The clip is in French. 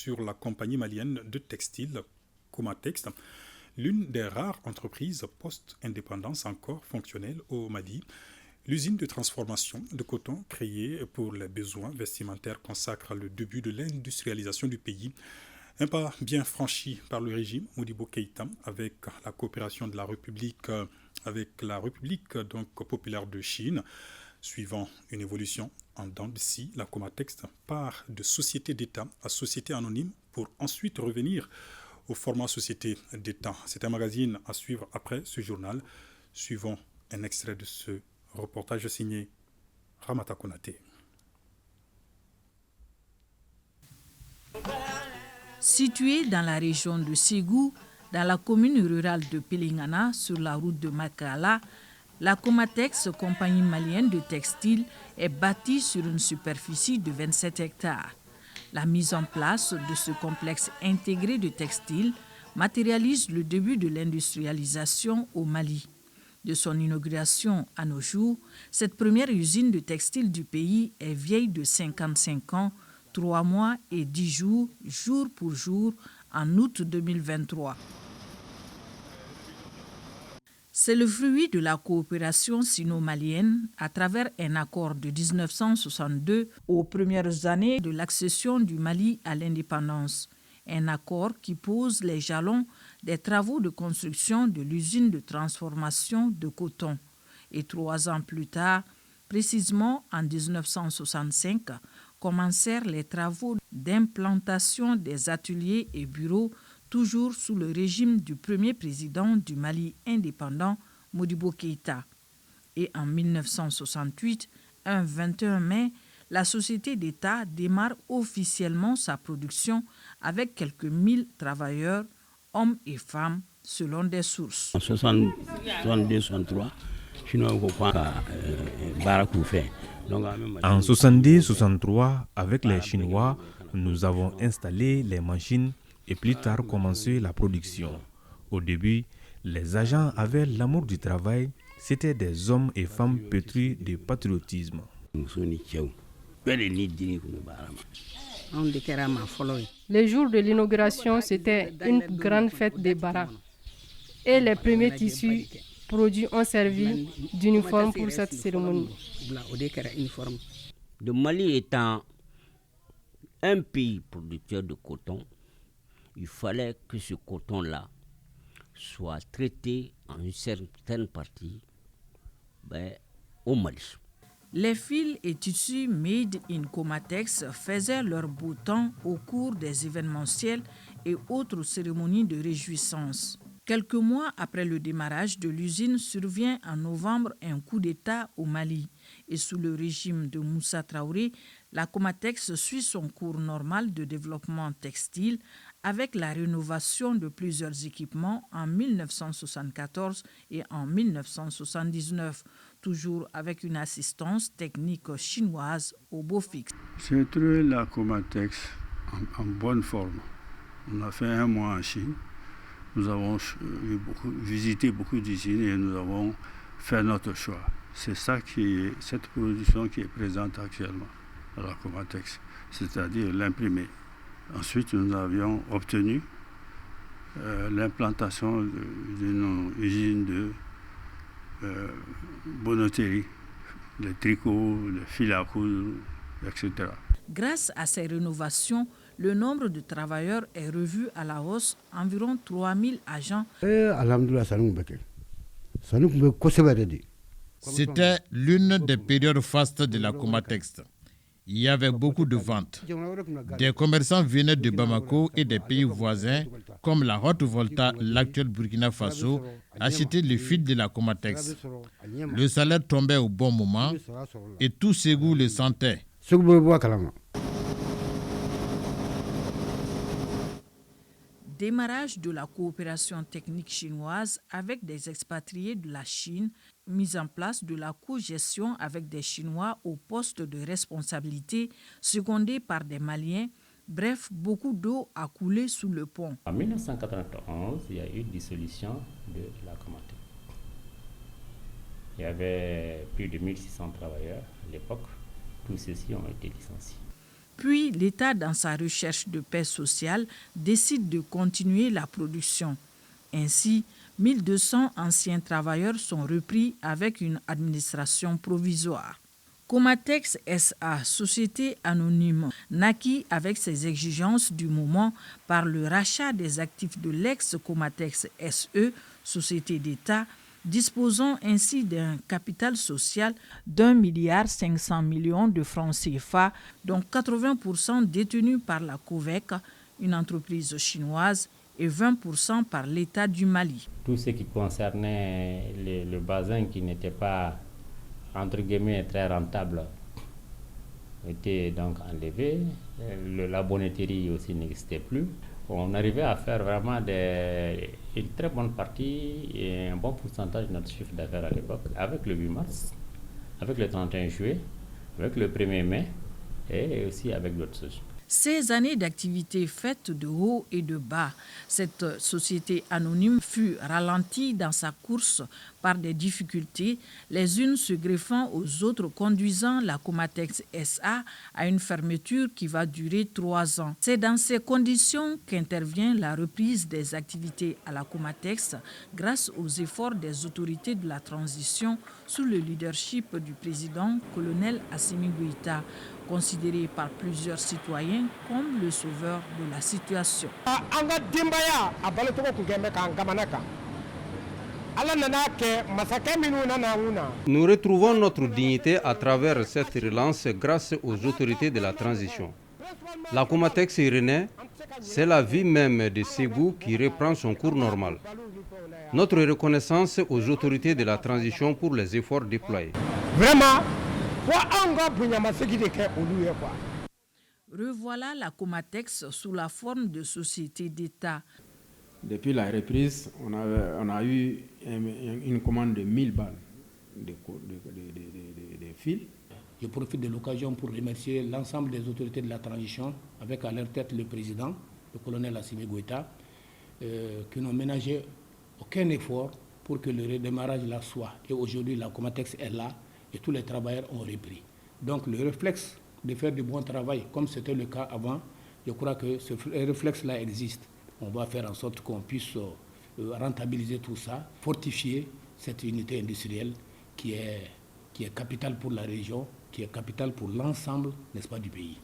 sur la compagnie malienne de textile Comatex, l'une des rares entreprises post-indépendance encore fonctionnelles au Mali. L'usine de transformation de coton créée pour les besoins vestimentaires consacre le début de l'industrialisation du pays. Un pas bien franchi par le régime Modibo Keïta avec la coopération de la République donc populaire de Chine. Suivant une évolution en dents de scie, la Comatex part de société d'État à société anonyme pour ensuite revenir au format société d'État. C'est un magazine à suivre après ce journal. Suivons un extrait de ce reportage signé Ramata Konaté. Située dans la région de Ségou, dans la commune rurale de Pelingana, sur la route de Makala, la Comatex, compagnie malienne de textile, est bâtie sur une superficie de 27 hectares. La mise en place de ce complexe intégré de textile matérialise le début de l'industrialisation au Mali. De son inauguration à nos jours, cette première usine de textile du pays est vieille de 55 ans, 3 mois et 10 jours, jour pour jour, en août 2023. C'est le fruit de la coopération sino-malienne à travers un accord de 1962 aux premières années de l'accession du Mali à l'indépendance. Un accord qui pose les jalons des travaux de construction de l'usine de transformation de coton. Et 3 ans plus tard, précisément en 1965, commencèrent les travaux d'implantation des ateliers et bureaux, toujours sous le régime du premier président du Mali indépendant, Modibo Keïta. Et en 1968, un 21 mai, la société d'État démarre officiellement sa production avec quelques 1000 travailleurs, hommes et femmes, selon des sources. En 62-63, En 70-63, avec les Chinois, nous avons installé les machines et plus tard commencé la production. Au début, les agents avaient l'amour du travail, c'étaient des hommes et femmes pétris de patriotisme. Les jours de l'inauguration, c'était une grande fête des Baras. Et les premiers tissus produits ont servi d'uniforme pour cette cérémonie. Le Mali étant un pays producteur de coton, il fallait que ce coton-là soit traité en une certaine partie au Mali. Les fils et tissus made in Comatex faisaient leur beau temps au cours des événementiels et autres cérémonies de réjouissance. Quelques mois après le démarrage de l'usine survient en novembre un coup d'État au Mali. Et sous le régime de Moussa Traoré, la Comatex suit son cours normal de développement textile avec la rénovation de plusieurs équipements en 1974 et en 1979, toujours avec une assistance technique chinoise au beau fixe. J'ai trouvé la Comatex en bonne forme. On a fait 1 mois en Chine. Nous avons visité beaucoup d'usines et nous avons fait notre choix. C'est cette production qui est présente actuellement à la Comatex, c'est-à-dire l'imprimé. Ensuite, nous avions obtenu l'implantation d'une usine de bonneterie, les tricots, les fils à coudre, etc. Grâce à ces rénovations, le nombre de travailleurs est revu à la hausse, environ 3000 agents. C'était l'une des périodes fastes de la Comatex. Il y avait beaucoup de ventes. Des commerçants venaient de Bamako et des pays voisins, comme la Haute-Volta, l'actuel Burkina Faso, acheter le fil de la Comatex. Le salaire tombait au bon moment et tout Ségou le sentait. Démarrage de la coopération technique chinoise avec des expatriés de la Chine, mise en place de la co-gestion avec des Chinois au poste de responsabilité, secondés par des Maliens. Bref, beaucoup d'eau a coulé sous le pont. En 1991, il y a eu dissolution de la Comatex. Il y avait plus de 1600 travailleurs à l'époque. Tous ceux-ci ont été licenciés. Puis l'État, dans sa recherche de paix sociale, décide de continuer la production. Ainsi, 1200 anciens travailleurs sont repris avec une administration provisoire. Comatex SA, société anonyme, naquit avec ses exigences du moment par le rachat des actifs de l'ex-Comatex SE, société d'État, disposant ainsi d'un capital social d'1,5 milliard de francs CFA, dont 80% détenus par la COVEC, une entreprise chinoise, et 20% par l'État du Mali. Tout ce qui concernait le bazin qui n'était pas, entre guillemets, très rentable était donc enlevé. La bonneterie aussi n'existait plus. On arrivait à faire vraiment une très bonne partie et un bon pourcentage de notre chiffre d'affaires à l'époque, avec le 8 mars, avec le 31 juillet, avec le 1er mai et aussi avec d'autres choses. Ces années d'activité faites de haut et de bas, cette société anonyme fut ralentie dans sa course par des difficultés, les unes se greffant aux autres, conduisant la Comatex SA à une fermeture qui va durer 3 ans. C'est dans ces conditions qu'intervient la reprise des activités à la Comatex grâce aux efforts des autorités de la transition sous le leadership du président colonel Assimi Goïta, considéré par plusieurs citoyens comme le sauveur de la situation. Nous retrouvons notre dignité à travers cette relance grâce aux autorités de la transition. La Comatex renaît, c'est la vie même de Ségou qui reprend son cours normal. Notre reconnaissance aux autorités de la transition pour les efforts déployés. Vraiment, revoilà la Comatex sous la forme de société d'État. Depuis la reprise, on a eu une commande de 1000 balles de fil. Je profite de l'occasion pour remercier l'ensemble des autorités de la transition, avec à leur tête le président, le colonel Assimi Goïta, qui n'ont ménagé aucun effort pour que le redémarrage là soit. Et aujourd'hui, la Comatex est là et tous les travailleurs ont repris. Donc le réflexe de faire du bon travail, comme c'était le cas avant, je crois que ce réflexe-là existe. On va faire en sorte qu'on puisse rentabiliser tout ça, fortifier cette unité industrielle qui est capitale pour la région, qui est capitale pour l'ensemble, n'est-ce pas, du pays.